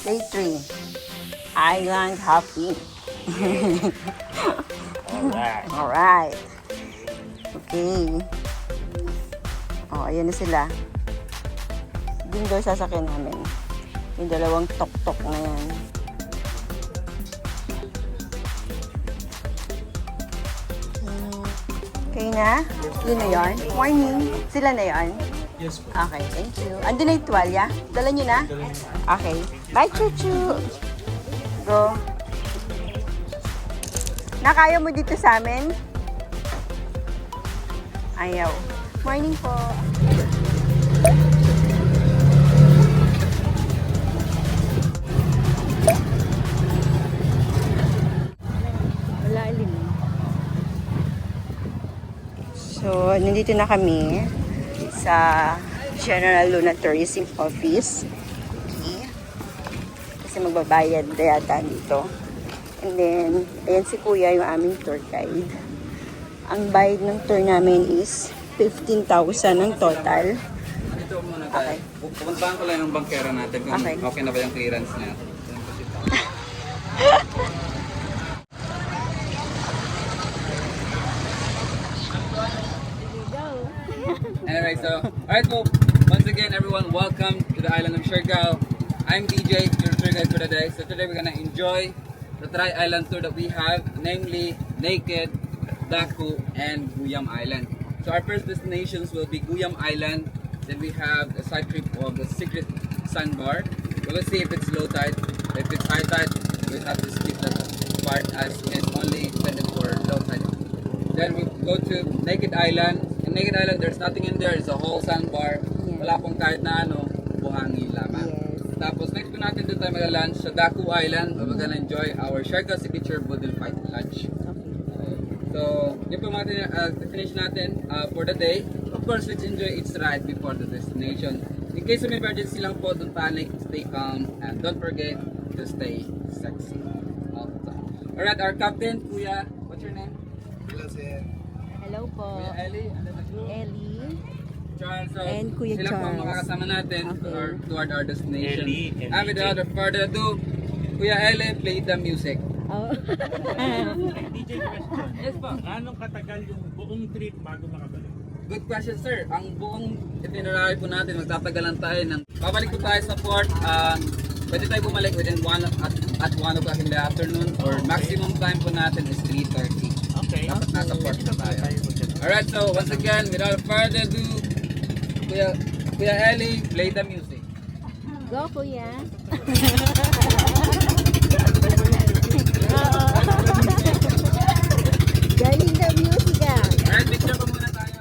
Day 3. Island hopping. Alright. Alright. Okay. Oh, ayan na sila. Din daw sasakyan namin. Yung dalawang tok-tok na yan. Okay na? Yun na yun? Morning. Sila na yun? Yes po. Okay, thank you. Andun na yung tuwalya? Dala nyo na? Okay. Bye, Chuchu! Go. Nakaya mo dito sa amin? Ayaw. Morning po. Malalim. So, nandito na kami sa General Luna Tourism Office. Okay. Kasi magbabayad na yata dito. And then, ayan si Kuya, yung aming tour guide. Ang bayad ng tour namin is 15,000 ang total. Dito muna tayo. Okay. Pupuntahan ko lang yung bankera natin kung Okay. okay na ba yung clearance niya. Anyway, so, alright po. Once again, everyone, welcome to the island of Siargao. I'm DJ, your tour guide for the day. So today we're gonna enjoy the tri-island tour that we have, namely Naked, Daku, and Guyam Island. So our first destinations will be Guyam Island. Then we have a side trip of the Secret Sandbar. We will see if it's low tide. If it's high tide, we have to skip that part as it's only intended for low tide. Then we go to Naked Island. In Naked Island, there's nothing in there. It's a whole sandbar. Yeah. Wala pong kahit na ano, buhangin lamang. Yes. Tapos next po natin doon tayo mag-lunch sa Daku Island. We're gonna enjoy our Siargao signature Budol Fight lunch. So, yun po mga finish natin for the day. Of course, let's enjoy each ride before the destination. In case of emergency lang po, don't panic, stay calm, and don't forget to stay sexy all the time. Alright, our captain, Kuya, what's your name? Hello po. Kuya Ellie, and then the crew. Ellie. Charles, so And Kuya sila po ang Charles. makakasama natin Okay. toward our destination. Ellie and And without further ado, Kuya Ellie, play the music. Oh. DJ question. Yes po. Anong katagal yung buong trip bago makabalik? Good question, sir. Ang buong itinerary po natin, magtatagalan tayo ng... Babalik po tayo sa port. Pwede tayo bumalik within 1 at 1 o'clock in the afternoon or maximum time po natin is 3:30. Okay. Dapat nasa port na tayo. Alright, so once again, without further ado, Kuya Ellie, play the music. Go, Kuya. Galing na music ah. Alright, picture po muna tayo.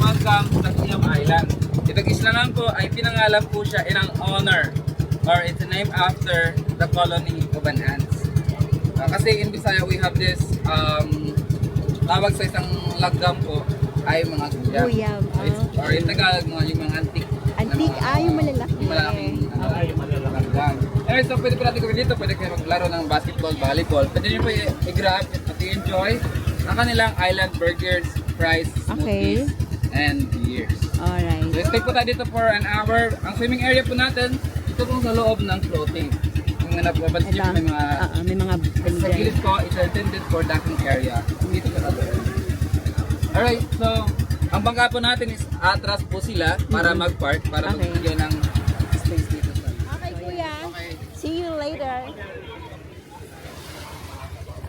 Welcome sa Guyam Island. Itong isla lang po ay pinangalan po siya in honor or it's named after the colony of an ants. Kasi in Bisaya we have this tawag sa isang lagam po ay mga guyam. Guyam, Or in Tagalog yung mga antique. Antique, yung malalaki. Yung malaking Ay, malalaki. lagam. Anyway, so pwede po natin gawin dito. Pwede kayo maglaro ng basketball, volleyball. Pwede nyo po i-grab at i-enjoy ang kanilang island burgers, fries, smoothies, and beers. Alright. So, stay po tayo dito for an hour. Ang swimming area po natin, ito pong sa loob ng floating. Kung napapansin nyo, may mga... may mga Sa gilid ko, it's intended for docking area. Dito po natin. Alright, so, ang bangka po natin is atras po sila para mag-park, para Okay. magbigyan ng space dito sa... Okay, Kuya. See you later.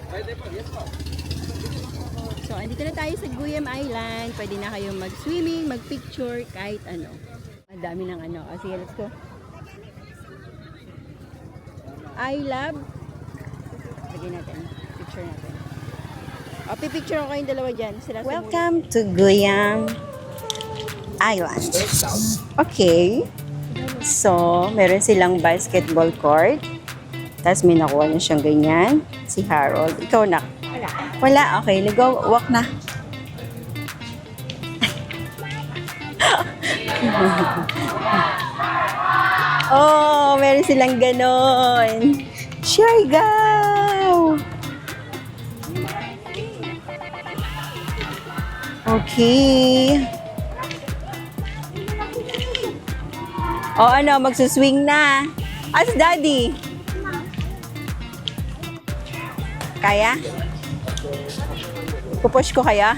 Pwede po, yes po. So, andito na tayo sa Guyam Island. Pwede na kayong mag-swimming, mag-picture, kahit ano. dami ng ano. O, sige, let's go. I love. Lagyan natin. Picture natin. O, pipicture ko kayong dalawa dyan. Sila welcome to Guyam Island. Okay. So, meron silang basketball court. Tapos may nakuha na siyang ganyan. Si Harold. Ikaw na. Wala. Okay, go. Walk na. Oh, meron silang ganon. Siargao! Okay. O ano, magsuswing na. As daddy. Kaya? Pupush ko kaya?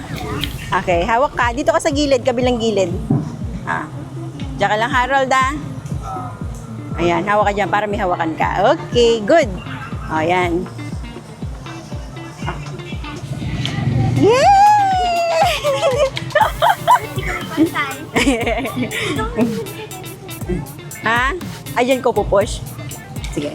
Okay, hawak ka. Dito ka sa gilid, kabilang gilid. Ah. Diyan ka lang, Harold, ah. Ayan, hawak ka dyan para may hawakan ka. Okay, good. O, yan. Ah. Yay! Ha? Ayan ko pupush. Sige.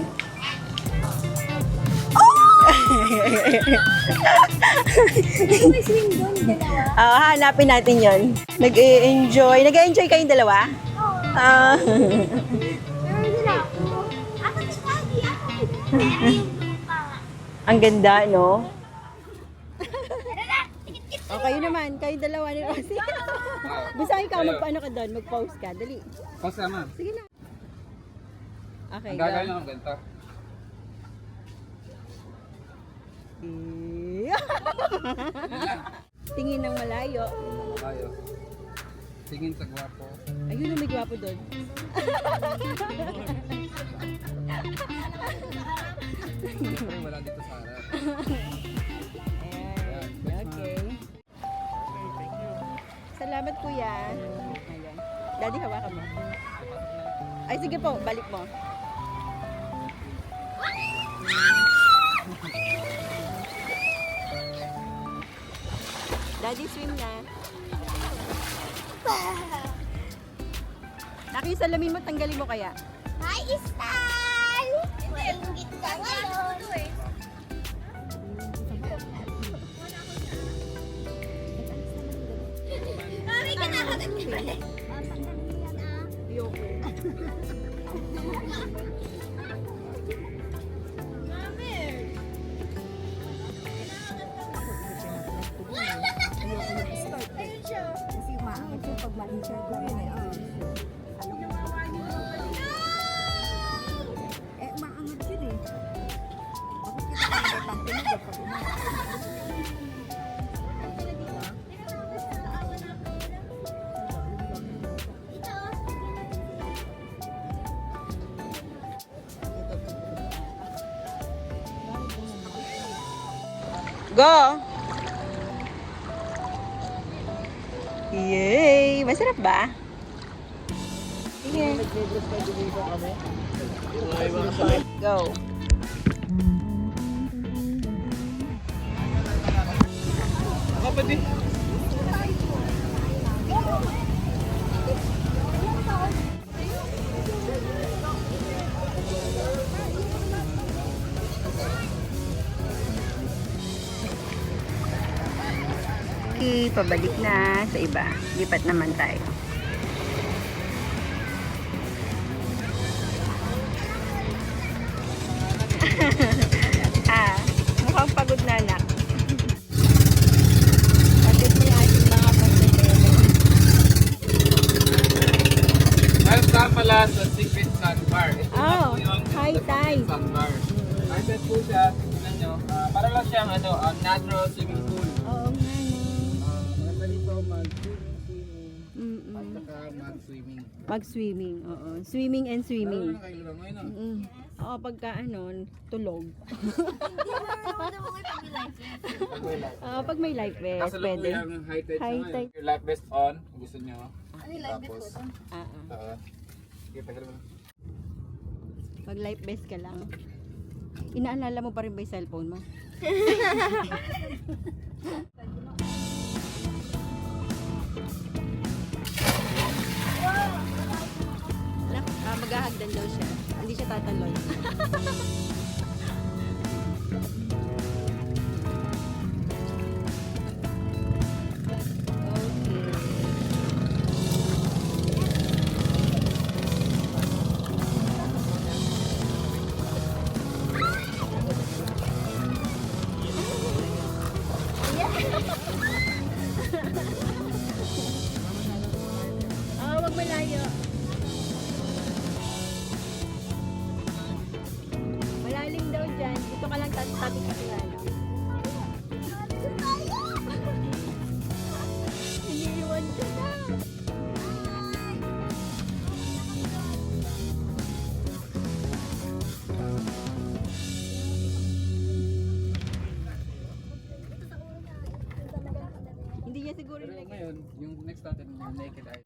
Hanapin natin yon. Nag-enjoy. Nag-enjoy kayong dalawa? Ah. Ang ganda, no? O, kayo naman. Kayo dalawa ni Rosie. Basta ikaw, magpaano ka doon? Mag-pause ka. Dali. Kasama. Sige na. Okay, Ang go. gagawin lang ang ganito. Tingin ng malayo. Tayo. Tingin sa gwapo. Ayun, may gwapo doon. Siyempre wala dito sa harap. Ayan. Okay. Salamat, kuya. Ayan. Daddy, hawakan mo. Ay, sige po. Balik mo. Daddy, swim na. Nakisalamin mo, tanggalin mo kaya. Hi, Stan! Maingit ka ngayon. Mami, kinakagat ka pala. Ayoko. Mami! Ayun siya. Kasi maangat yung pag malisya ko yun eh. Eh, maangat yun eh. Bakit kita kaya tinugot pag umakas? Go! Yay! Masarap ba? Sige. Go. Kapatid. Okay, pabalik na sa iba. Lipat naman tayo. Mukhang pagod na anak. Bakit mo yung ating mga pasahero? Meron ka pala sa Secret Sandbar. Ito na Oh, po yung high tide. Sandbar. High tide po siya. Tingnan nyo. Para lang siyang natural swimming pool. Oo nga, no. Maganda dito mag-swimming Mm-mm. at saka mag-swimming. Mag-swimming, oo. Swimming and swimming. Ano kayo lang ngayon? Mm. Oo, pagka tulog. Pag may life vest, Kaso lang po pwede. yung high tide High siya tide. ngayon. Your life vest on. Kung gusto nyo. Ano yung live Tapos, ko? sige, tagal mo. Pag life vest ka lang. Inaalala mo pa rin ba yung cellphone mo? nagtatalon. Oh, wag malayo. Malalim daw dyan. Dito ka lang tabi ka lalo. Iniiwan ka na. Hindi niya siguro Pero nilagay. ngayon, yung next natin, yung naked eye.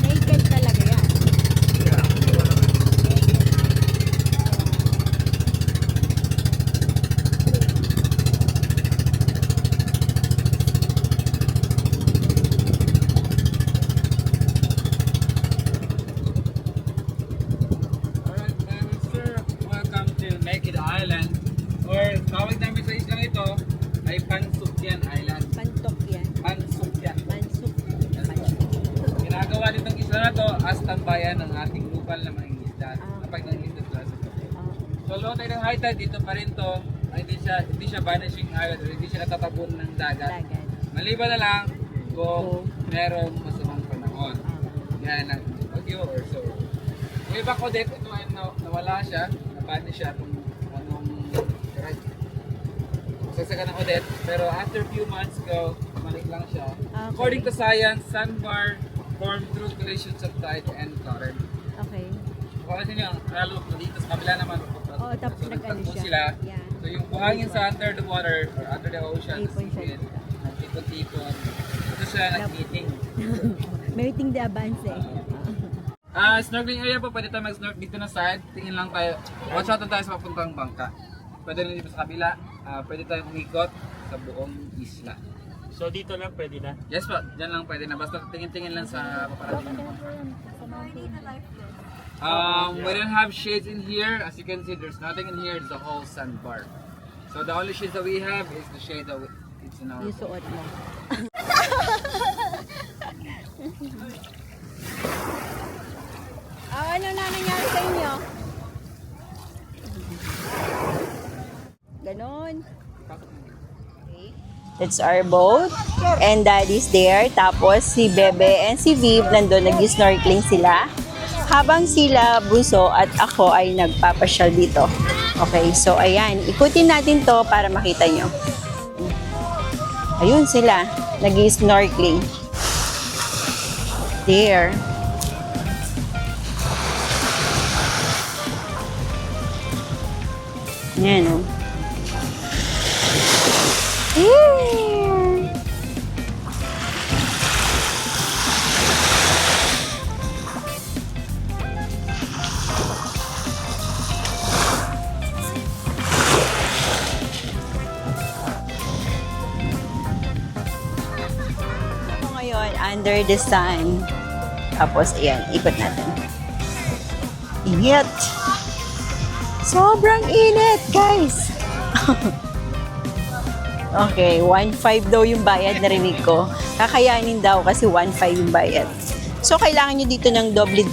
Naked talaga yan. Alright, sir, welcome to Naked Island. Or tawag namin sa islang ito ay Pansukyan Island. Pantok yan. Pansukyan. Mansuk. Ginagawa nitong isla na to as tambayan ng ating lokal na mga isda. Ah. Kapag nangisda sila sa ito. Oh. So low tide ng high tide, dito pa rin to. Ay, hindi siya vanishing island or hindi siya natatabon ng dagat. Dagat. Maliban na lang kung Kung- merong masamang panahon. Ah. Yan ang bagyo or so. Yung iba ko dito, ito ay nawala siya, nabanish siya kung anong sasaka ng Odette. Pero after few months ago, bumalik lang siya. Okay. According to science, sandbar formed through collisions of tide and current. Okay. Kung ano nyo, lalo dito sa kabila naman, Oo, tapos nag-ano nagtagpo siya. sila. Yeah. So yung buhangin sa under the water or under the ocean, Ipon siya yun, dito. nagtipon-tipon. Ito siya nag-eating. Meriting de avance eh. Snorkeling area po, pwede tayo mag-snorkel dito na side. Tingin lang tayo. Watch out lang tayo sa papuntang bangka. Pwede rin dito sa kabila. Pwede tayong umikot sa buong isla. So dito lang pwede na. Yes po, dyan lang pwede na. Basta tingin-tingin lang sa paparating ng bangka. We don't have shades in here. As you can see, there's nothing in here. It's the whole sandbar. So the only shades that we have is the shade that it's in our Yung suot mo. Ano na nangyari sa inyo? Ganon. That's our boat. And Daddy's there. Tapos si Bebe and si Viv nandun, nag-snorkeling sila. Habang sila, Bunso at ako ay nagpapasyal dito. Okay, so ayan. Ikutin natin to para makita nyo. Ayun sila. Nag-snorkeling. There. Ayan o. Ako ngayon, under the sun. Tapos, ayan, ikot natin. Init! Sobrang init, guys! Okay, 1.5 daw yung bayad, narinig ko. Kakayanin daw kasi 1.5 yung bayad. So, kailangan nyo dito ng dobling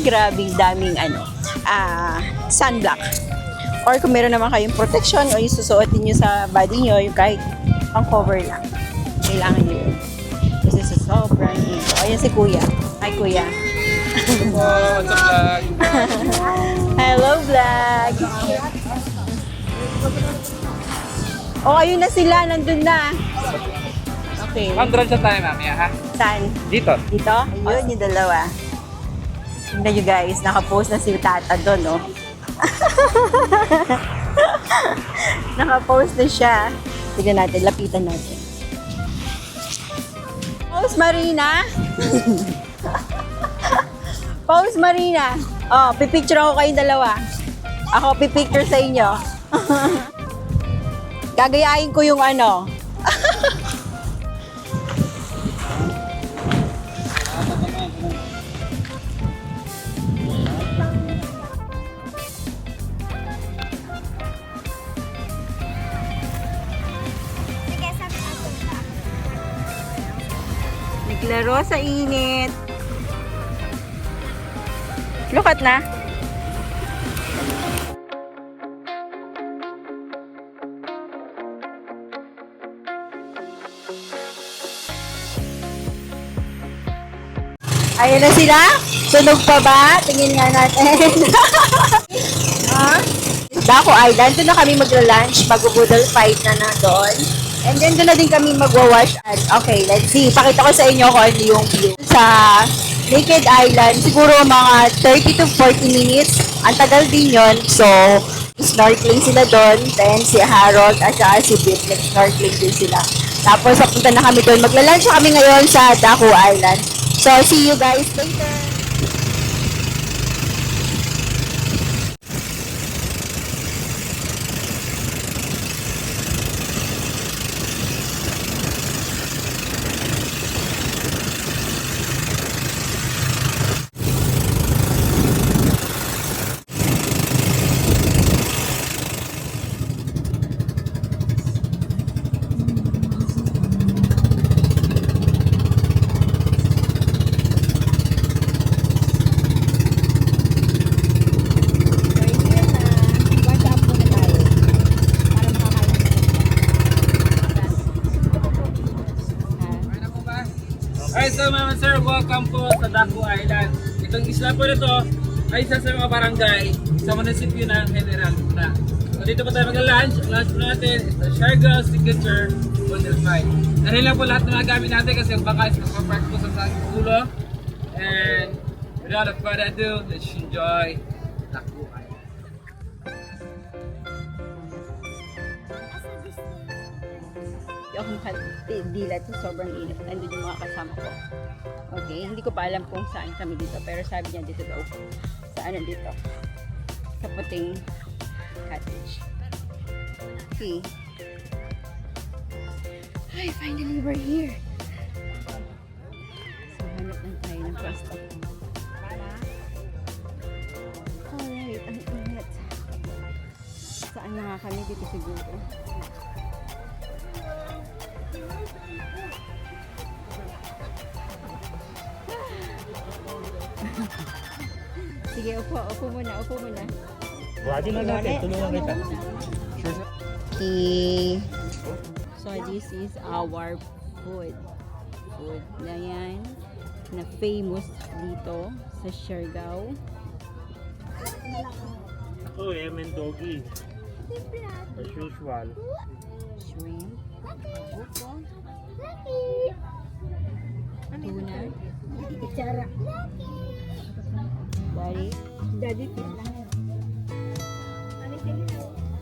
grabing daming sunblock. Or kung meron naman kayong protection o yung susuotin nyo sa body nyo, yung kahit pang cover lang. Kailangan nyo yun. Kasi sa sobrang init. O, ayan si Kuya. Hi, Kuya. What's up, vlog? Hello, vlog! Oh, ayun na sila. Nandun na. Okay. Ma'am, drone shot tayo, ma'am. Yeah, ha? Saan? Dito. Dito? Ayun, yung dalawa. Tingnan nyo guys, nakapost na si Tata doon, oh. Nakapost na siya. Tignan natin, lapitan natin. Pose Marina! Pose Marina! Oh, pipicture ako kayong dalawa. Ako pipicture sa inyo. Gagayain ko yung ano. Sige, sabi natin pa. Naglaro sa init. Lukat na. Ayan na sila. Sunog pa ba? Tingin nga natin. Ha? Daco Island. Doon na kami magla-lunch. Mag-boodle fight na doon. And then doon na din kami magwa-wash. Okay, let's see. Pakita ko sa inyo kung ano yung view. Sa Naked Island, siguro mga 30 to 40 minutes. Ang tagal din yon. So, snorkeling sila doon. Then si Harold at saka si Pip, nag-snorkeling din sila. Tapos, papunta na kami doon. Magla-lunch kami ngayon sa Daco Island. So, see you guys later. Alright, so ma'am and sir, welcome po sa Daco Island. Itong isla po na to ay isa sa mga barangay sa munisipyo ng General Luna. So dito po tayo mag-lunch. Ang lunch po natin is the Siargao Signature Boodle Fight. Dahil lang po lahat ng mga gamit natin kasi ang baka is magpapark po sa ulo. And without further ado, let's enjoy Daco Island. Hindi ako makadilat sa sobrang init. Nandun yung mga kasama ko. Okay, hindi ko pa alam kung saan kami dito. Pero sabi niya dito daw. Saan dito? Sa puting cottage. Okay. Hi, finally we're here. So, hanap lang tayo ng pwesto. Alright, ang init. Saan na nga kami dito siguro? Sige, upo muna. Buhatin na natin, tulungan kita. Okay. So, this is our food. Food na yan. Na famous dito sa Siargao. Ako, and doggy. As usual. Shrimp. Tuna. Daddy. Daddy, fit lang yan.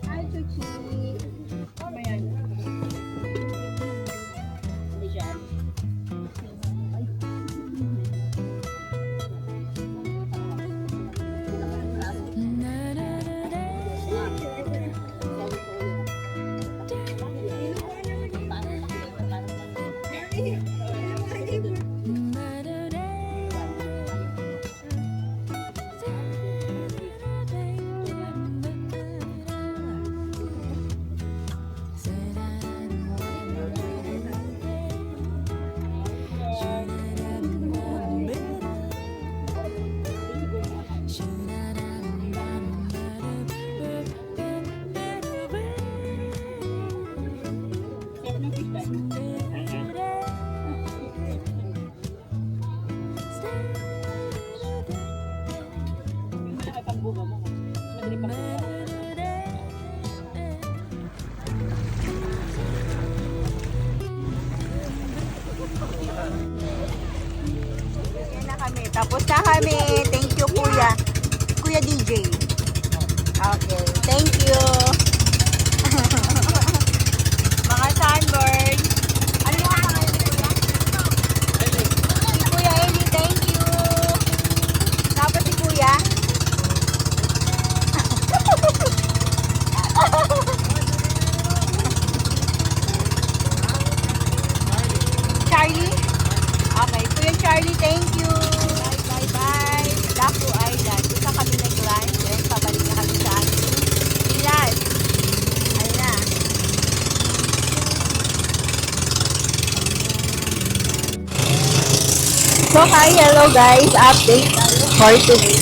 Ay, chuchi. Mayan. Hindi siya. kami. Thank you, Kuya. Kuya DJ. Okay, thank you. Mga sunburn. Ano yung pangalan ni Kuya? Si Kuya Eli, thank you. Tapos si Kuya. Charlie? Okay, Kuya Charlie, thank you. Bye, bye, bye. Daku Island. Isa kami nag-lunch. Then, pabalik na kami sa ating villas. Ayun na. So, hi, hello guys. Update for today.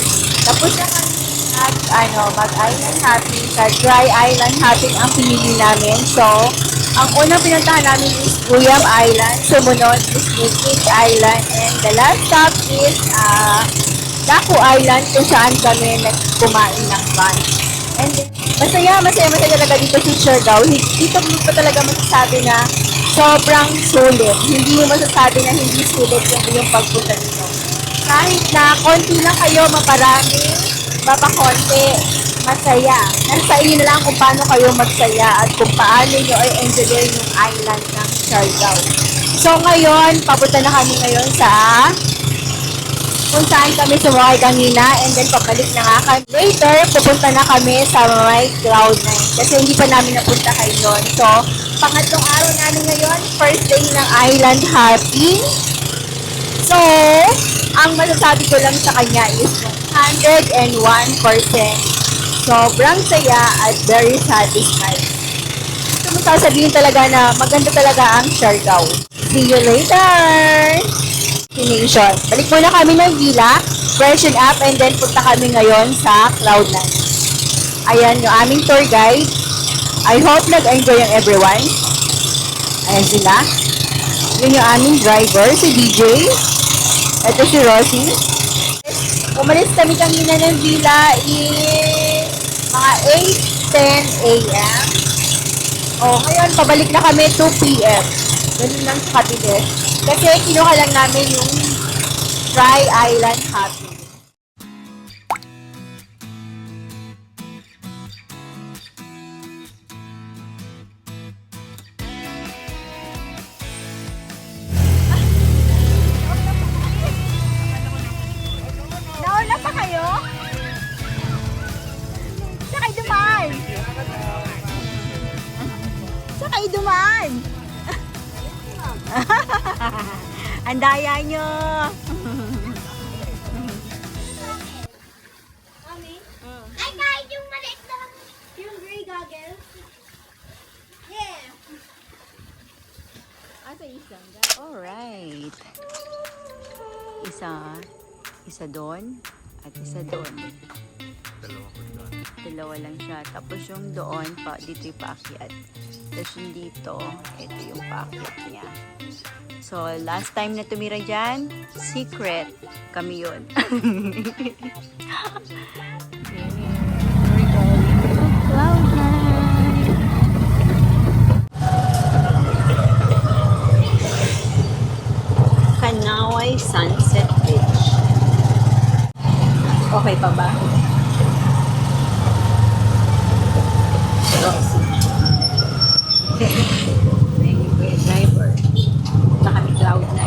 Tapos na kami mag-island hopping sa dry island hopping ang pinili namin. So, ang unang pinuntahan namin is Guyam Island. Sumunod is Bukit Island. And the last stop is Daku Island kung saan kami nagkumain ng lunch. And masaya talaga dito sa Siargao. Dito mo pa talaga masasabi na sobrang sulit. Hindi mo masasabi na hindi sulit yung pagpunta dito. Kahit na konti lang kayo, maparami, mapakonti, masaya. Nasa inyo na lang kung paano kayo magsaya at kung paano nyo ay enjoy yung island ng Siargao. So ngayon, papunta na kami ngayon sa kung saan kami sumakay kanina and then pabalik na nga kami. Later, pupunta na kami sa may Cloud9 kasi hindi pa namin napunta kayo doon. So, pangatlong araw namin ngayon, first day ng island hopping. So, ang masasabi ko lang sa kanya is 101%. Sobrang saya at very satisfied. Ito mo sasabihin talaga na maganda talaga ang Siargao. See you later! Destination. Balik muna kami ng villa, freshen up, and then punta kami ngayon sa Cloud9. Ayan yung aming tour guide. I hope nag-enjoy yung everyone. Ayan sila. Yun yung aming driver, si DJ. Ito si Rosie. Umalis kami kanina ng villa is mga 8:10 a.m. O, ngayon, pabalik na kami 2 p.m. Ganun lang sa kabilis. Kasi kinuha lang namin yung dry island hopping. Nauna pa kayo? Sakay dumaan! Sakay dumaan! Ang daya nyo! Mami? Ay, kahit yung maliit na lang. Yung gray goggles. Yeah. Alright. Isa doon at isa doon. Dalawa lang siya. Tapos yung doon pa, dito yung paakyat. Tapos yung dito, ito yung paakyat niya. So, last time na tumira dyan, secret. Kami yun. We're going to Cloud9. Kanaway Sunset Beach. Okay pa ba? Driver. Na kami Cloud9.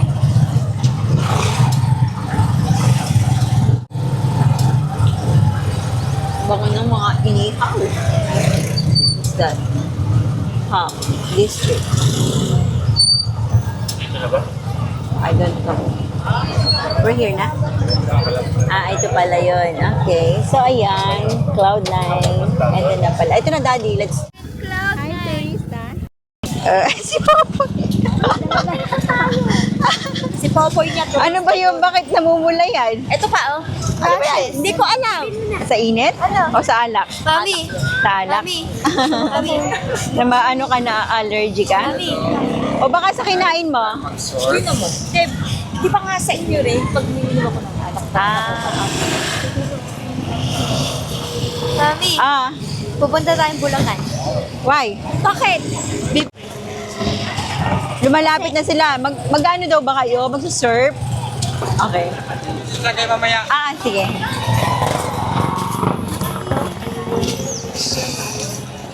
Baka ng mga inihaw. What's that? District. Dito na ba? I don't know. We're here na? Ito pala yun. Okay. So, ayan. Cloud9. Ito na pala. Ito na, Daddy. Let's... Hi, Teresa. Si Popoy. Si Popoy niya to. Ano ba yung bakit namumula yan? Ito pa, oh. Ano ba yan? Hindi ko alam. Sa init? O sa alak? Mami. Sa alak? Mami. Na ano ka na, allergy ka? O baka sa kinain mo? Yun mo. Di ba nga sa inyo rin, pag nilinom ako ng alak. Mami, pupunta tayong Bulangan. Why? Bakit? Lumalapit na sila. Mag-ano daw ba kayo? Magsusurf? Okay. Isa kayo mamaya. Ah, sige.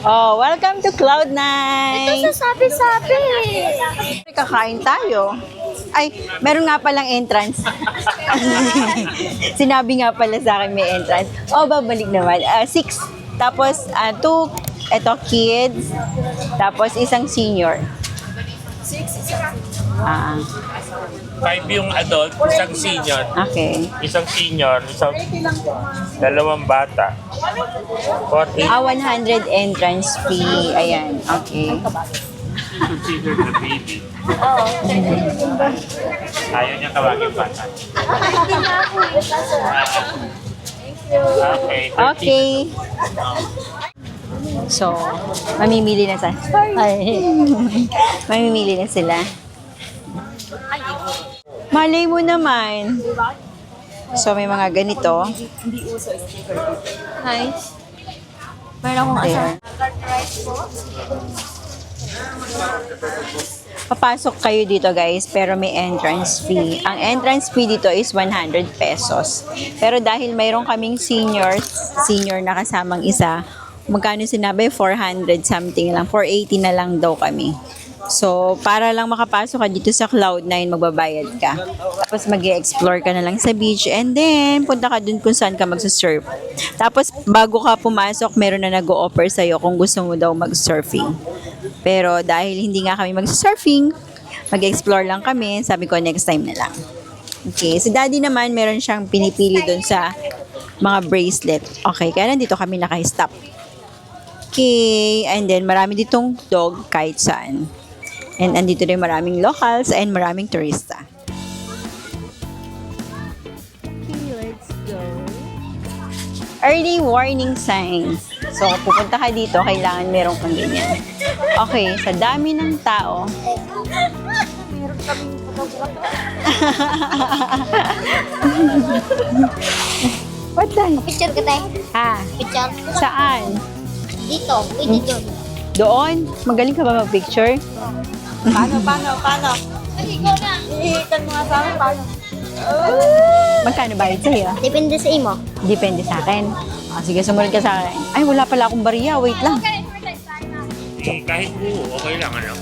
Oh, welcome to Cloud9! Ito sa sabi-sabi. Kakain tayo. Ay, meron nga palang entrance. Sinabi nga pala sa akin may entrance. Oh, babalik naman. 6. Tapos, 2, eto kids. Tapos, isang senior. 6. Ah, 5 yung adult, isang senior. okay. Isang senior, dalawang bata. 40. 100 entrance fee. Ayan, okay. Consider the baby. Ayaw niya tawagin bata. Okay, 30. Okay. So, mamimili na sa... Ay, mamimili na sila. Malay mo naman. So, may mga ganito. Nice. Meron akong There. Papasok kayo dito guys, pero may entrance fee. Ang entrance fee dito is 100 pesos. Pero dahil mayroon kaming senior na kasamang isa, magkano sinabi? 400 something lang. 480 na lang daw kami. So, para lang makapasok ka dito sa Cloud9, magbabayad ka. Tapos mag-explore ka na lang sa beach and then punta ka dun kung saan ka magsasurf. Tapos, bago ka pumasok, meron na nag-o-offer sa'yo kung gusto mo daw mag-surfing. Pero dahil hindi nga kami mag-surfing, mag-explore lang kami, sabi ko next time na lang. Okay, si daddy naman meron siyang pinipili dun sa mga bracelet. Okay, kaya nandito kami naka-stop. Okay, and then marami ditong dog kahit saan. And andito rin maraming locals and maraming turista. Okay, let's go. Early warning signs. So, kung pupunta ka dito, kailangan meron kang ganyan. Okay, sa dami ng tao. meron kaming photographer. What the? Picture ka tayo. Ha? Picture. Saan? Dito. Pwede doon. Doon? Magaling ka ba mag-picture? Paano? Ay, ikaw na. Ihihikan mo nga sa akin, paano? Magkano bayad sa'yo? Depende sa imo. Depende sa akin. Sige, sumunod ka sa akin. Ay, wala pala akong bariya. Wait lang. Kahit buo, okay lang ano.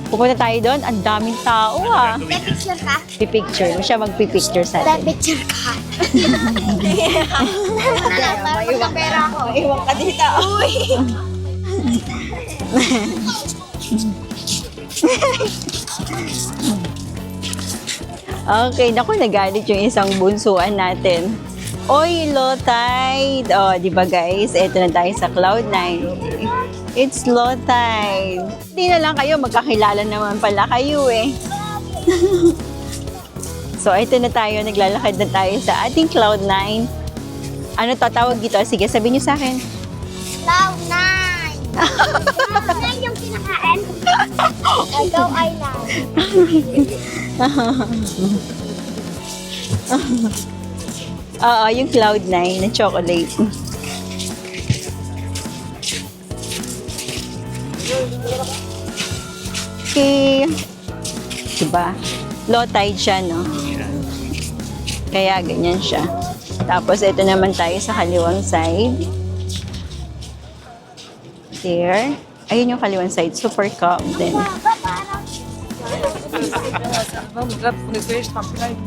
Pupunta tayo doon. Ang daming tao ah. Picture ka? Pipicture. Siya magpipicture sa atin. Picture ka. May iwan pera ako. Iwan ka dito. Uy! Okay, naku, nagalit yung isang bunsuan natin. Oy, low tide! Oh, di ba guys? Ito na tayo sa Cloud9. It's low tide. Hindi na lang kayo, magkakilala naman pala kayo eh. So, ito na tayo, naglalakad na tayo sa ating Cloud9. Ano tatawag dito? Sige, sabihin niyo sa akin. Cloud9. Cloud9 yung kinakain. Ikaw ay lang. Oo, yung Cloud9 na chocolate. Okay. Diba? Low tide siya, no? Kaya ganyan siya. Tapos, ito naman tayo sa kaliwang side. There. Ayun yung kaliwang side. Super calm din. Mag-first subscribe.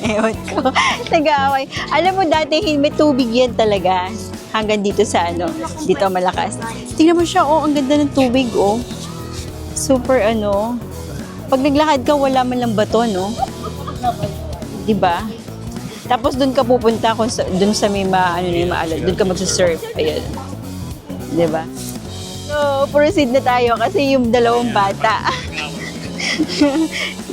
Ewan ko. Nag-aaway. Alam mo, dati may tubig yan talaga. Hanggang dito sa ano, dito malakas. Tingnan mo siya, oh, ang ganda ng tubig, oh. Super ano. Pag naglakad ka, wala man lang bato, no? Diba? Tapos doon ka pupunta kung doon sa may maalala, doon ka magsa-surf. Ayun. Diba? So, proceed na tayo kasi yung dalawang bata.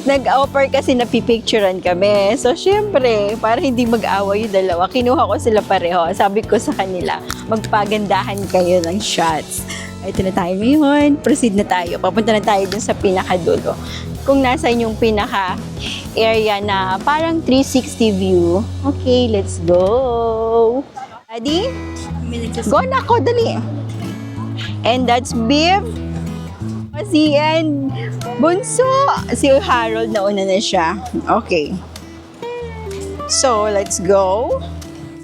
Nag-offer kasi na pipicturean kami. So, syempre, para hindi mag-away yung dalawa, kinuha ko sila pareho. Sabi ko sa kanila, magpagandahan kayo ng shots. Ito na tayo ngayon. Proceed na tayo. Papunta na tayo dun sa pinakadulo. Kung nasa yung pinaka-area na parang 360 view. Okay, let's go. Daddy? Go na ako, dali. And that's beef. Si and Bunso. Si Harold nauna na siya. Okay. So, let's go.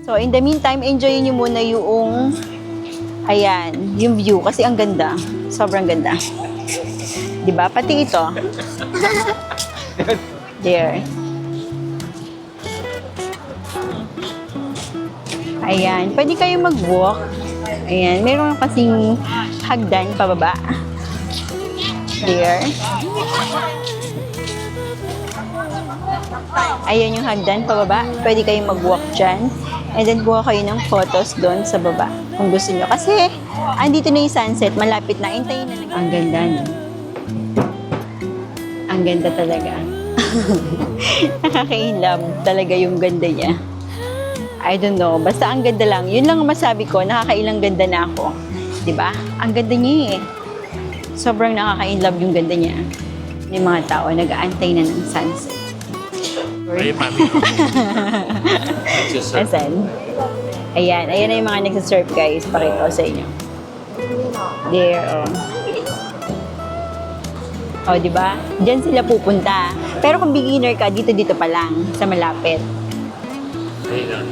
So, in the meantime, enjoyin nyo muna yung ayan, yung view. Kasi ang ganda. Sobrang ganda. Diba? Pati ito. There. Ayan. Pwede kayo mag-walk. Ayan. Meron kasing hagdan pababa. There. Ayan yung hagdan pababa. Pwede kayong mag-walk dyan. And then, kuha kayo ng photos doon sa baba. Kung gusto nyo. Kasi, andito na yung sunset. Malapit na. Hintayin na lang. Ang ganda, no? Ang ganda talaga. Nakaka-inlove talaga yung ganda niya. I don't know. Basta ang ganda lang. Yun lang ang masabi ko. Nakakailang ganda na ako. 'Di ba? Ang ganda niya eh. Sobrang nakaka-inlove yung ganda niya. Yung mga tao nag-aantay na ng sunset. Ay, mami. Nagsiserve. Asan? Ayan. Ayan na yung mga nagsaserve, guys. Pakita ko sa inyo. There, oh. Oh, di ba? Diyan sila pupunta. Pero kung beginner ka, dito pa lang, sa malapit. Ayun,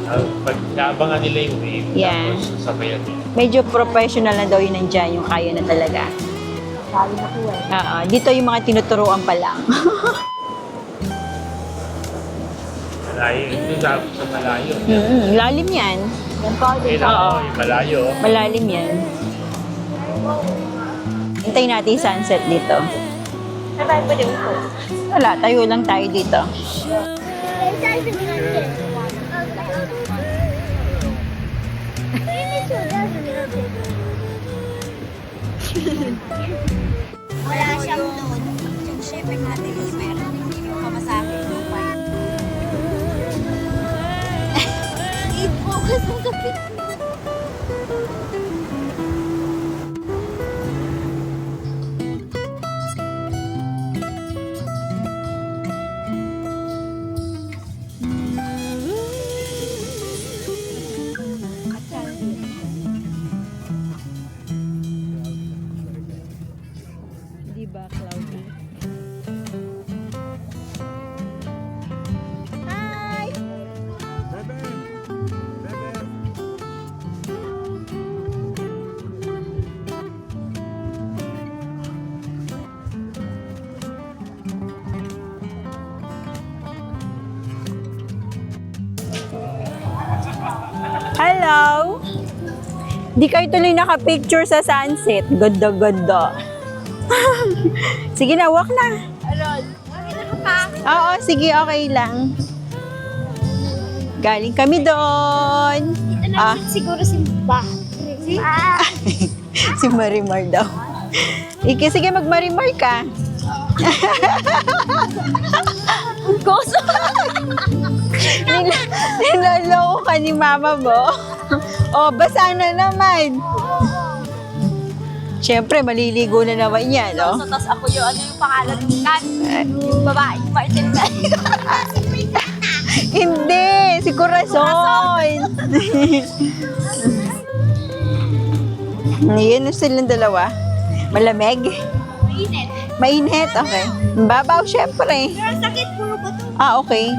pag naabangan nila yung wave, Yeah. tapos sabayan nila. Medyo professional na daw yun nandyan, yung kaya na talaga. Lalo na po eh. Oo, dito yung mga tinuturuan pa lang. Malayo, ito sa malayo. Lalim yan. Yan po. Ayun, Oo. yung malayo. Malalim yan. Hintayin natin yung sunset dito. Saan tayo pwede mo? Wala, tayo lang tayo dito. Wala siyang load. Yung shipping natin is meron. Hindi ko pamasahe. I-focus mo kapit. Di ba, cloudy? Hello! Di kayo tuloy nakapicture sa sunset. Ganda-ganda. Sige na, walk na. Arol, makita ka pa? Oo, sige, okay lang. Galing kami doon. Ito Ah, na siguro si Ba. Si? si Marimar daw. Sige, mag-Marimar ka. Goso. Niloloko ka ni mama mo. Oh, basa na naman. Siyempre, maliligo na naman yan, no? So, tapos ako yung pangalan ng Kat. Yung babae, Martin na. Hindi, si Corazon. Yan na silang dalawa. Malamig? Mainit. Mainit? Okay. Babaw, syempre. Pero sakit, puro bato. Ah, okay.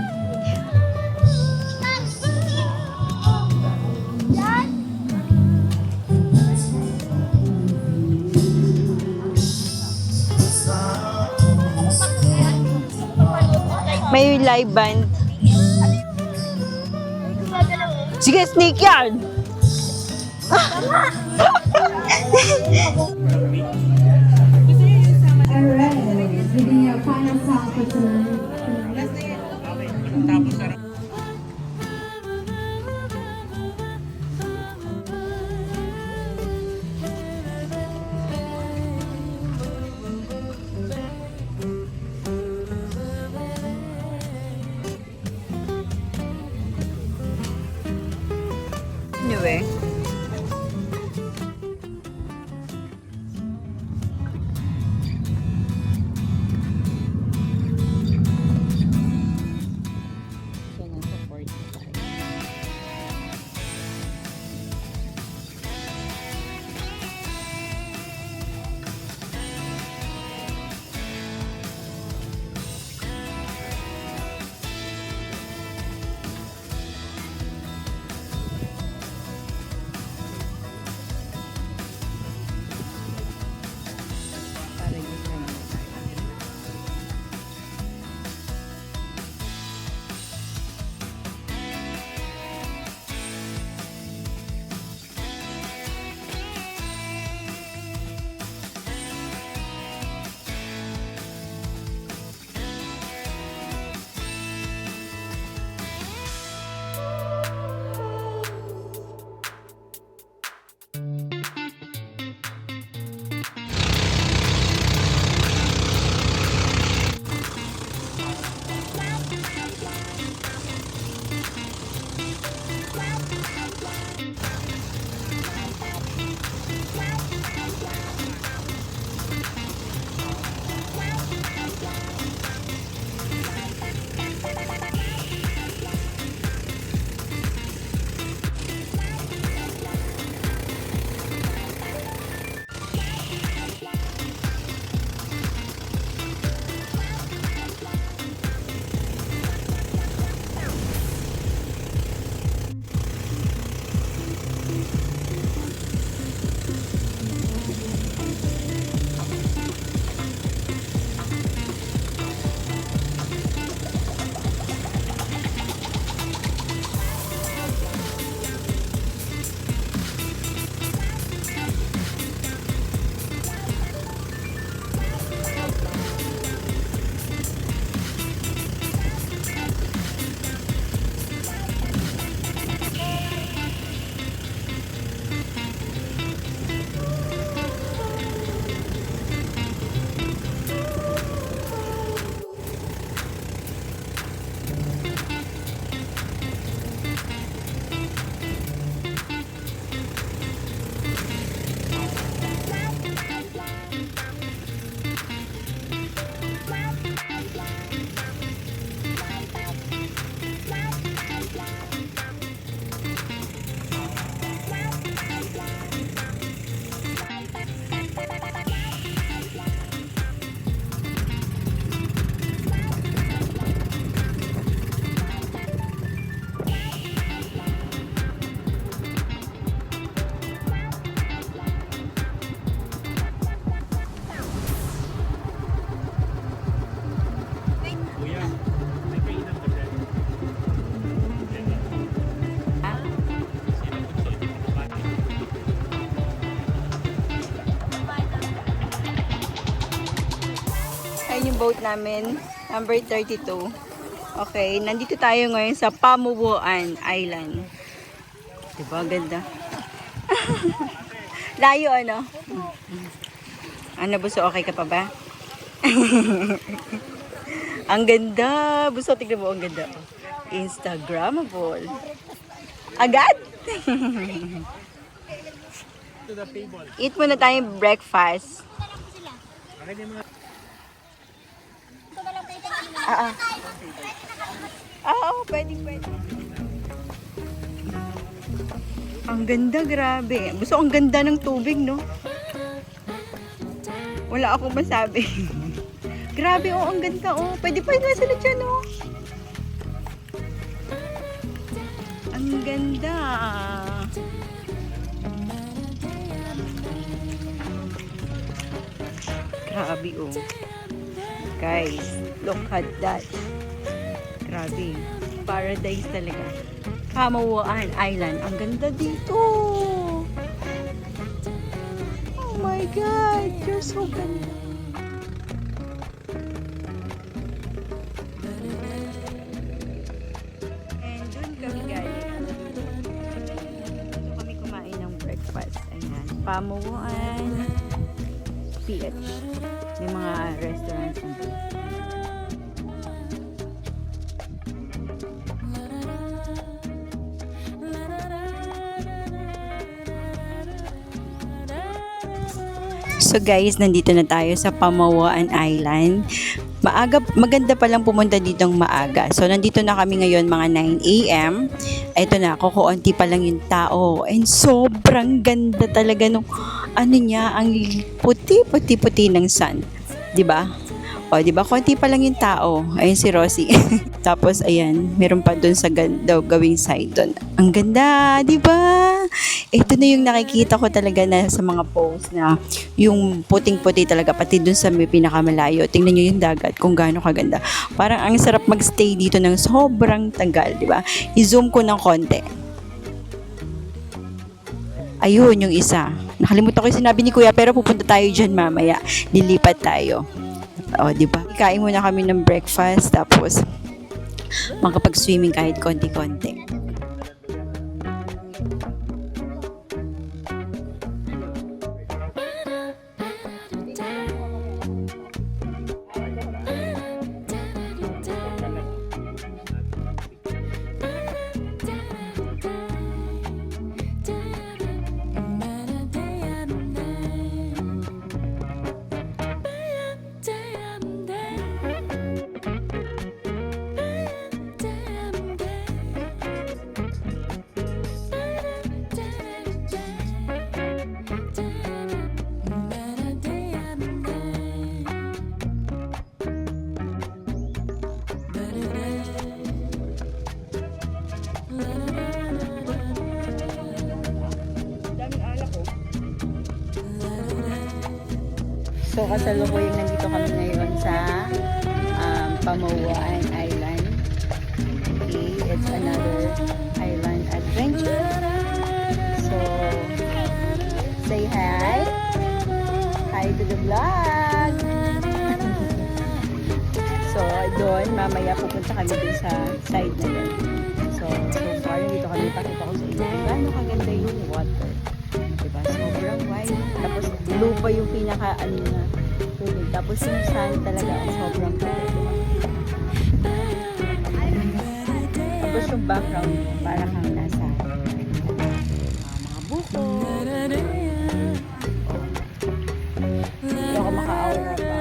May live band. Sige, snake yan! Anyway. So, nasa 45. Kuya, may kainan ka dyan. Ayun yung boat namin, number 32. Okay, nandito tayo ngayon sa Pamuwaan Island. Diba, ganda? Layo, ano? Ano, Buso, okay ka pa ba? Ang ganda! Buso, tignan mo, ang ganda. Instagrammable. Agad? To the table. Eat muna tayong breakfast. Akin yung mga... Oo, pwede. Ang ganda, grabe. Gusto, ang ganda ng tubig, no? Wala akong masabi. Grabe, oh, ang ganda, oh. Pwede na sila dyan, oh. Ang ganda. Grabe, oh. Guys, look at that. Grabe. Paradise talaga. Pamuwaan Island. Ang ganda dito. Oh my God. You're so ganda. And dun kami galing. Dito kami kumain ng breakfast. Ayan. Pamuwaan PH. May mga restaurants nandun. So guys, nandito na tayo sa Pamuwaan Island. Maganda palang pumunta dito ng maaga. So nandito na kami ngayon mga 9 AM. Ito na, kukuunti pa lang yung tao. And sobrang ganda talaga nung ano niya, ang puti ng sun. 'Di ba? O, 'di ba? Konti pa lang yung tao. Ayun si Rosie. Tapos ayan, meron pa doon sa gawing side doon. Ang ganda, 'di ba? Ito na yung nakikita ko talaga na sa mga posts na yung puting-puti talaga pati doon sa may pinakamalayo. Tingnan niyo yung dagat kung gaano kaganda. Parang ang sarap magstay dito ng sobrang tagal, 'di ba? I-zoom ko ng konti. Ayun yung isa. Nakalimutan ko yung sinabi ni Kuya pero pupunta tayo dyan mamaya. Lilipat tayo. O, di ba? Ikain muna kami ng breakfast tapos makapag-swimming kahit konti-konti. So, kasalukuyang nandito kami ngayon sa Pamawan Island. Okay, it's another island adventure. So, say hi. Hi to the vlog. So, doon, mamaya pupunta kami dun sa side na yun. So far, dito kami pakita ko sa inyo. Gano'n kaganda yung water. Diba? Sobrang wide. Tapos, blue pa yung pinaka, na, tubig. Tapos, yung sand talaga, sobrang puti. Tapos, yung background, para kang nasa mga buko. Hindi ako maka-aura pa.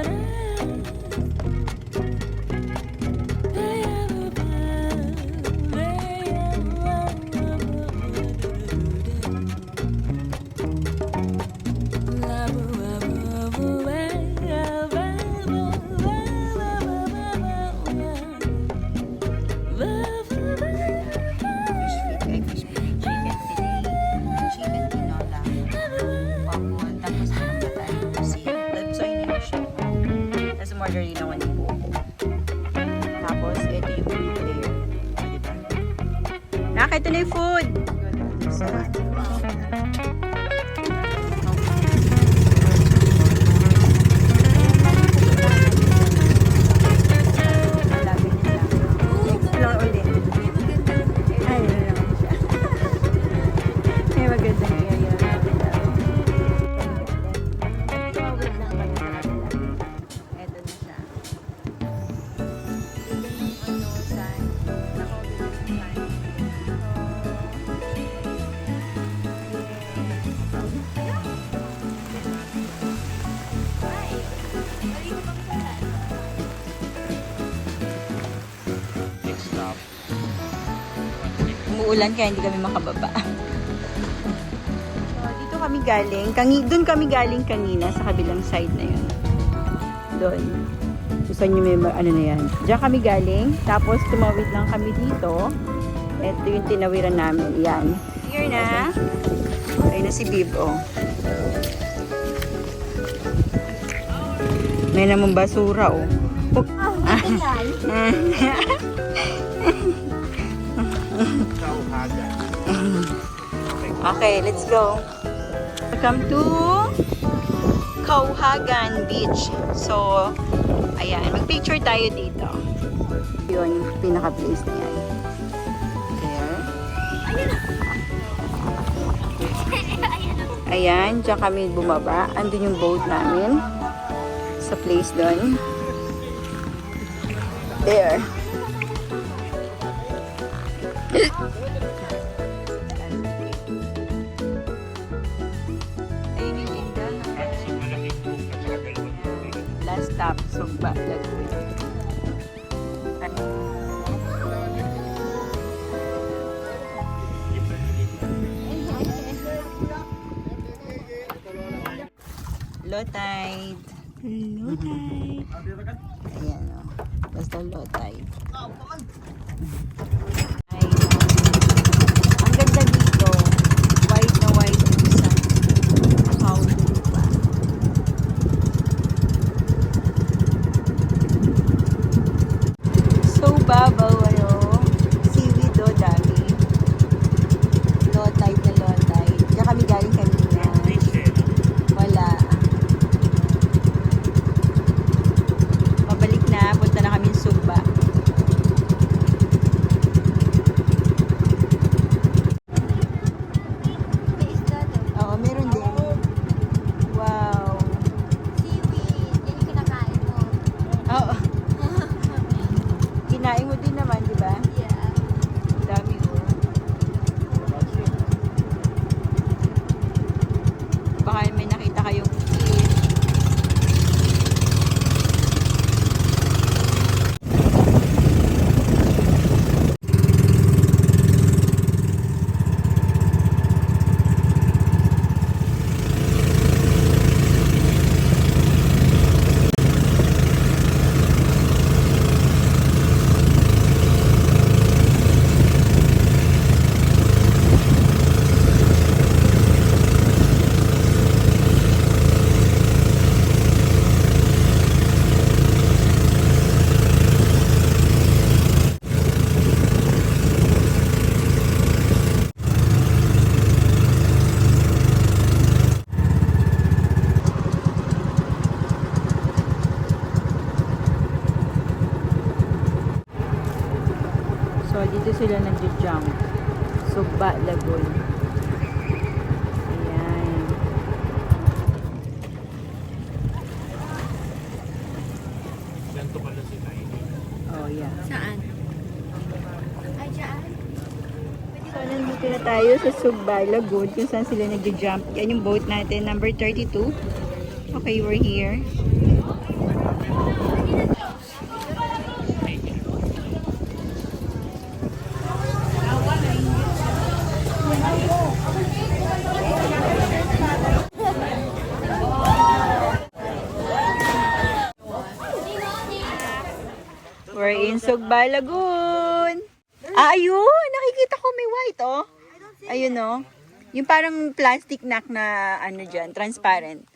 Order din ako ng buko. Tapos, ito yung food there. Diba? Nakita na yung food! Explore ulit. Ay, yun lang siya. May magandang area. Umuulan kaya hindi kami makababa. So, dito kami galing. Doon kami galing kanina sa kabilang side na yun. Doon. Gusto nyo may ano na yan. Diyan kami galing. Tapos tumawid lang kami dito. Ito yung tinawiran namin. Yan. Here na. Ayun na si Bib. Oh. May namang basura. Oh. Okay, let's go. Welcome to Kauhagan Beach. So, ayan, mag-picture tayo dito. Yun, yung pinaka-place na yan. There. Ayan, dyan kami bumaba. Andun yung boat namin. Sa place doon. There. Last stop, Sugba, Lagoon. Low tide. Low tide. Ayan o. Basta low tide. Ayan. Ang ganda dito. White na white yung sun. How diba? So babaw, ano? Seaweed o, dami. Low tide na low tide. Diyan kami galing kanina. Wala. Pabalik na. Punta na kami Sugba. nag-jump. Sugba Lagoon. Ayan. Ganito pala si Tiny. Oh, yeah. Saan? Ay, dyan. So, nandito na tayo sa Sugba Lagoon kung saan sila nag-jump. Yan yung boat natin, number 32. Okay, we're here. We're in Sugba Lagoon. Ah, ayun! Nakikita ko may white, oh. Ayun, oh. Yung parang plastic neck na, ano dyan, transparent.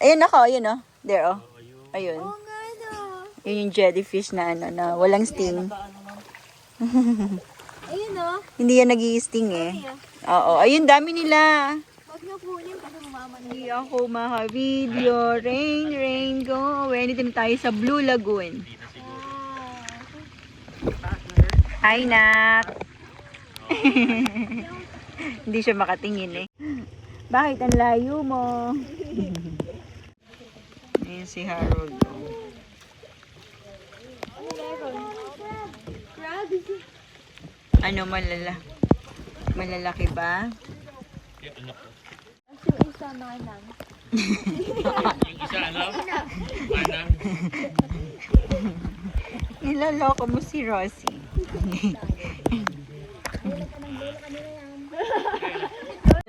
Ayun ako, ayun, oh. There, oh. Ayun. Oo nga, no. Yun yung jellyfish na, ano, na walang sting. Ayun, no. Hindi yan nag-i-sting, eh. Oo, ayun, dami nila. Huwag niyo kunin kasi mamaman. Hindi ako maka-video. Rain, rain, go. Nandito na tayo sa Blue Lagoon. Hi, Nak. Hindi siya makatingin, eh. Bakit ang layo mo? Ayan si Harold. Ano, malalaki ba? Yung ano ko. Yung isa, manang. Yung isa ano? Manang. Niloloko mo si Rosie.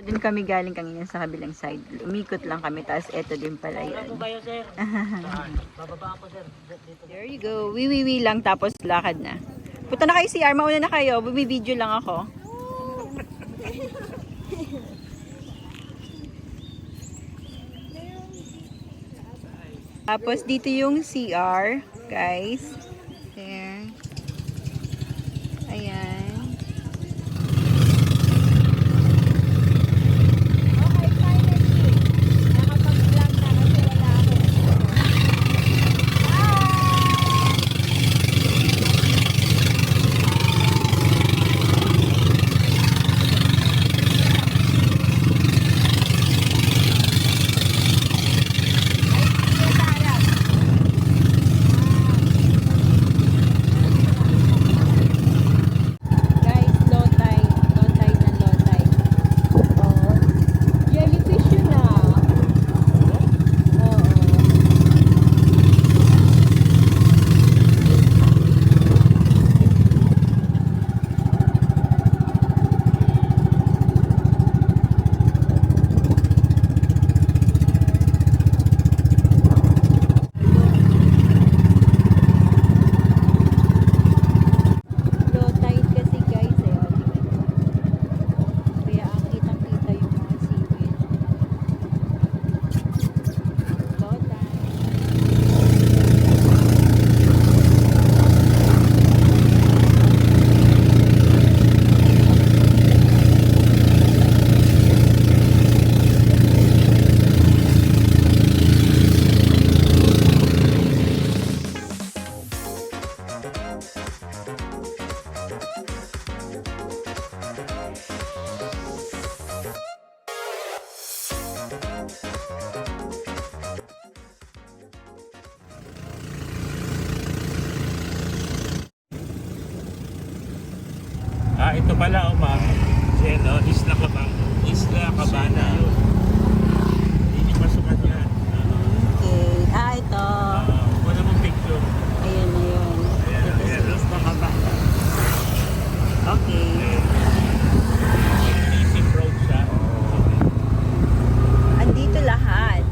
Doon kami galing kanina sa kabilang side. Umikot lang kami, tapos eto din pala yan. There you go. Wiwiwi lang, tapos lakad na. Punta na kayo CR, mauna na kayo. Bumibideo lang ako. Tapos dito yung CR, guys. There. Ayan. Okay, finally. Nakapag-vlog na kasi wala ako. Guys, low tide. Low tide na low tide. Oo. Jellyfish yun ah. Oo. Low tide kasi guys eh. Kaya ang kitang-kita yung mga seaweed. Low tide. Ah, ito pala, ma'am. Yan, no? Isla Cabana. Hindi pasukan yan. Okay. Ah, ito. Wala mong picture. Ayun na yun. Ayan, Ito ayan. si Isla Cabana. Okay. Easy road siya. Andito lahat.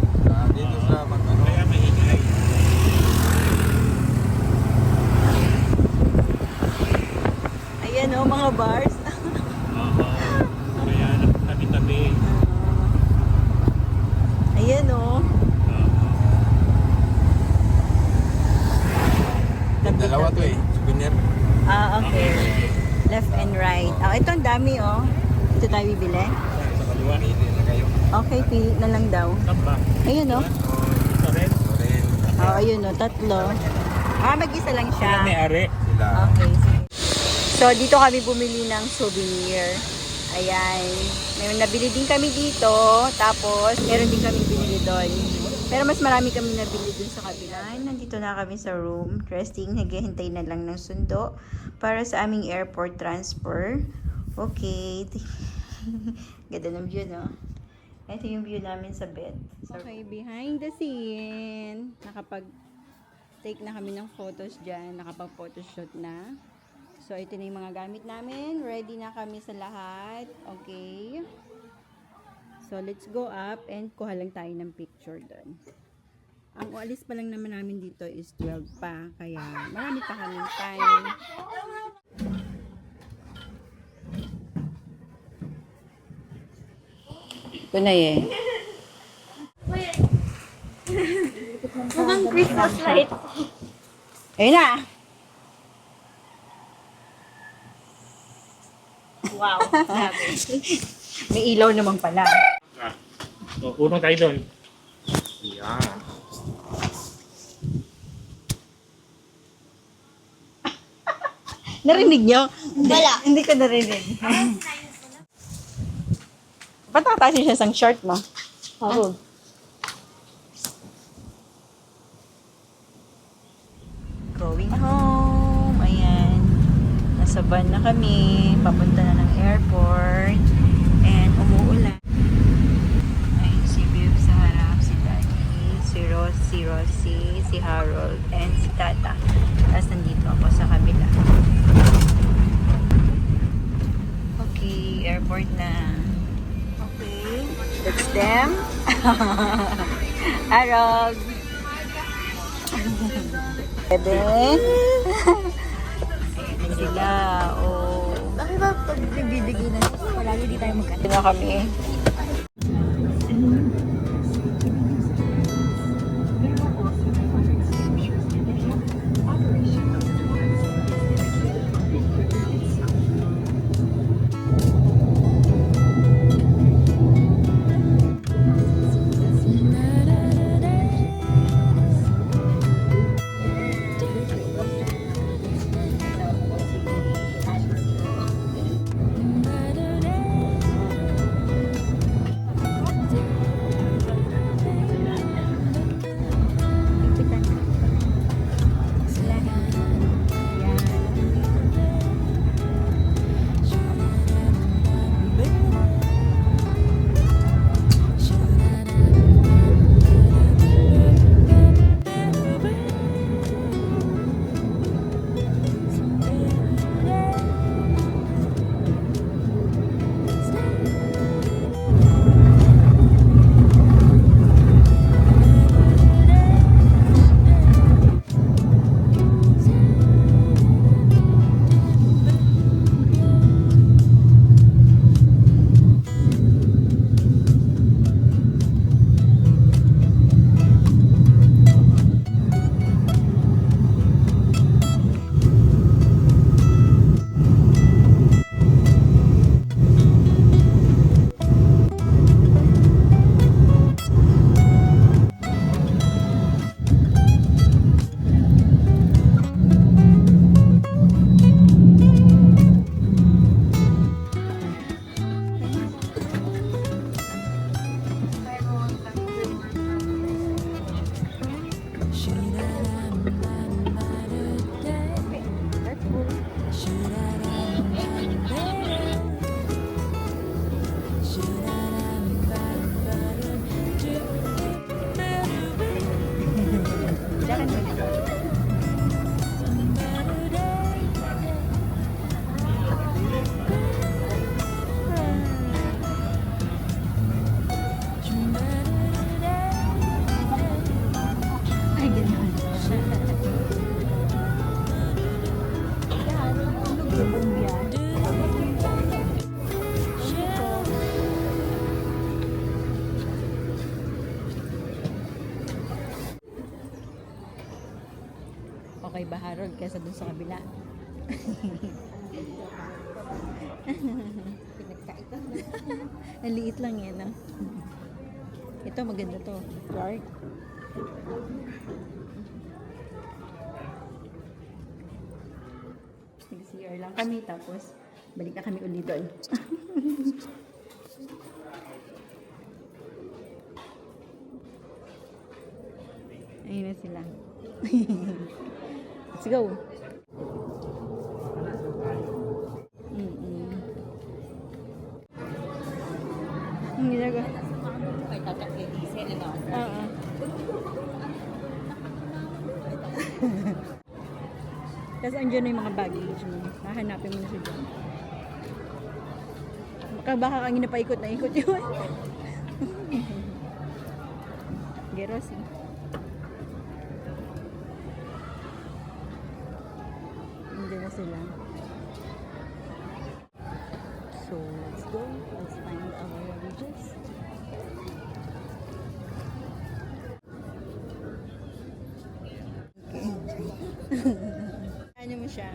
Dito sa Magano. Kaya maingay. Ayan o, mga bars. Oo. Kaya tabi-tabi. Ayan o. Dalawa to eh. Souvenir. Ah, okay. Left and right. Ah, ito ang dami oh. Ito tayo bibili. Sa kaliwa. Pili na kayo. Okay, pili na lang daw. Tamba. Ayun oh. Ito rin. Oh, ayun oh, tatlo. Ah, mag-isa lang Sila may siya. ari. Sila. Okay, sige. So, dito kami bumili ng souvenir. Ayan. May nabili din kami dito. Tapos, meron din kami binili doon. Pero mas marami kami nabili dun sa kabila. Nandito na kami sa room. Resting. Naghihintay na lang ng sundo para sa aming airport transfer. Okay. Ganda ng view, no? Ito yung view namin sa bed. Okay, behind the scene. Nakapag-take na kami ng photos dyan. Nakapag-photoshoot na. So, ito na yung mga gamit namin. Ready na kami sa lahat. Okay. So, let's go up and kuha lang tayo ng picture doon. Ang ualis pa lang naman namin dito is 12 pa. Kaya, marami pa kaming time. Ito na eh. Mukhang Christmas light. Ayun na! Wow. May ilaw naman pala. So, unang tayo doon. Yeah. Narinig nyo? Wala. Hindi ko narinig. Ba't nakatasin siya sang short mo? Oo. Going home. Ayan. Nasa van na kami. Papunta na ng airport. And umuulan. Ayun si Viv sa harap. Si Daddy. Si Rosie. Si Harold. And si Tata. Tapos nandito ako sa kabila. Okay. Airport na. Okay. That's them. Harold. Bebe. Ayan sila. Oh. Bakit ba pag nagbibigay na palagi di tayo magkano? Ito na kami. Okay ba, Harold, kaysa dun sa kabila? Ang liit lang yan, ah. Ito, maganda to. Dark. CR. CR lang kami, tapos balik na kami ulit doon. Ayun na sila. Let's go. Ang ginagawa. May tatakilise, ano? Oo. Tapos andyan na yung mga baggage mo. Hahanapin mo na siya dyan. Baka kang napaikot na ikot yun. Geros eh. Andyan na sila. So, let's go. Let's find our luggages. Ano mo siya?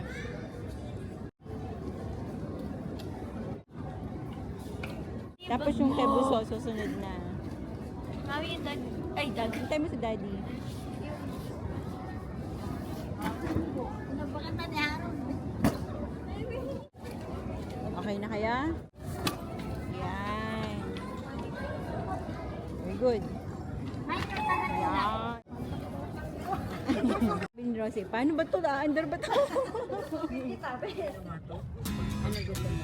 Tapos yung kay Buso, susunod na. Mami, yung dag. Ay, dag. Hintay mo si Daddy. Nabakan ni Aaron. Okay na kaya? Yan. Very good. Yan. Bin Rosie, paano ba ito? Under ba ito? Ano gusto mo?